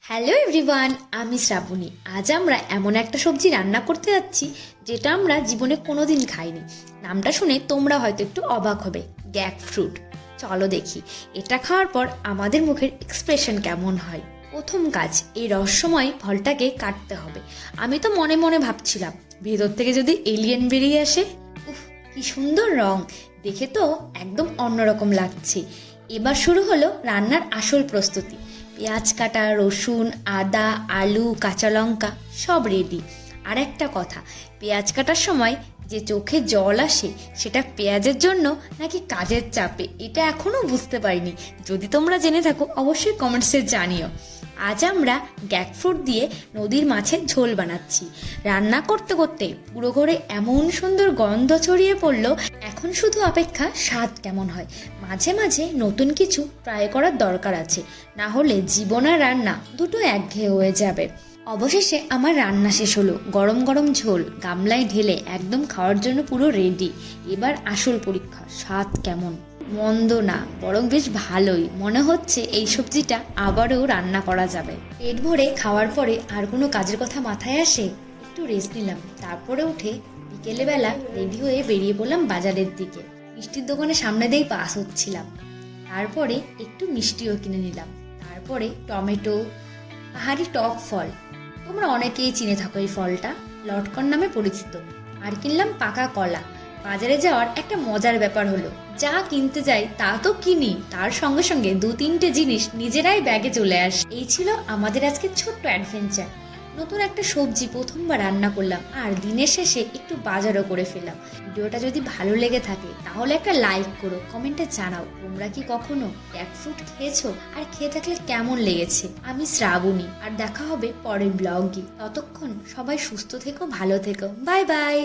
Hello everyone, আমি শ্রাবণী। আজ আমরা এমন একটা সবজি রান্না করতে যাচ্ছি যেটা আমরা জীবনে কোনোদিন খাইনি। নামটা শুনে তোমরা হয়তো একটু অবাক হবে, গ্যাক ফ্রুট। চলো দেখি এটা খাওয়ার পর আমাদের মুখের এক্সপ্রেশন কেমন হয়। প্রথম কাজ, এই রহস্যময় ফলটাকে কাটতে হবে। আমি তো মনে মনে ভাবছিলাম ভেতর থেকে যদি এলিয়েন বেরিয়ে আসে। উফ, কি সুন্দর রং, দেখে তো একদম অন্যরকম লাগছে। এবার শুরু হলো রান্নার আসল প্রস্তুতি। পেঁয়াজ কাটা, রসুন, আদা, আলু, কাঁচা লঙ্কা সব রেডি। আর একটা কথা, পেঁয়াজ কাটার সময় যে চোখে জল আসে সেটা পেঁয়াজের জন্য নাকি কাজের চাপে, এটা এখনও বুঝতে পারিনি। যদি তোমরা জেনে থাকো অবশ্যই কমেন্টসে জানিও। আজ আমরা গ্যাকফ্রুট দিয়ে নদীর মাছের ঝোল বানাচ্ছি। রান্না করতে করতে পুরো ঘরে এমন সুন্দর গন্ধ ছড়িয়ে পড়লো, এখন শুধু অপেক্ষা স্বাদ কেমন হয়। মাঝে মাঝে নতুন কিছু ট্রাই করার দরকার আছে, না হলে জীবন আর রান্না দুটো একঘেয়ে হয়ে যাবে। অবশেষে আমার রান্না শেষ হলো। গরম গরম ঝোল গামলায় ঢেলে একদম খাওয়ার জন্য পুরো রেডি। এবার আসল পরীক্ষা, স্বাদ কেমন। মন্দ না, বরং বেশ ভালোই। মনে হচ্ছে এই সবজিটা আবারও রান্না করা যাবে। পেট ভরে খাওয়ার পরে আর কোনো কাজের কথা মাথায় আসে? একটু রেস্ট নিলাম, তারপরে উঠে বিকেলবেলা রেডি হয়ে বেরিয়ে পড়লাম বাজারের দিকে। মিষ্টির দোকানের সামনে দিয়েই পাস হচ্ছিলাম। তারপরে একটু মিষ্টিও কিনে নিলাম। তারপরে টমেটো, পাহাড়ি টক ফল, তোমরা অনেকেই চিনে থাকো এই ফলটা, লটকন নামে পরিচিত। আর কিনলাম পাকা কলা। বাজারে যাওয়ার একটা মজার ব্যাপার হলো, যা কিনতে যাই তা তো কিনি, তার সঙ্গে সঙ্গে 2-3টে জিনিস নিজেরাই ব্যাগে চলে আসে। এই ছিল আমাদের আজকে ছোট্ট অ্যাডভেঞ্চার। নতুন একটা সবজি প্রথমবার রান্না করলাম, আর দিনের শেষে একটু বাজারও করে ফেললাম। ভিডিওটা যদি ভালো লেগে থাকে তাহলে একটা লাইক করো, কমেন্টে জানাও তোমরা কি কখনো গ্যাকফ্রুট খেয়েছো, আর খেয়ে থাকলে কেমন লেগেছে। আমি শ্রাবণী, আর দেখা হবে পরের ব্লগে। ততক্ষণ সবাই সুস্থ থেকো, ভালো থেকো। Bye bye.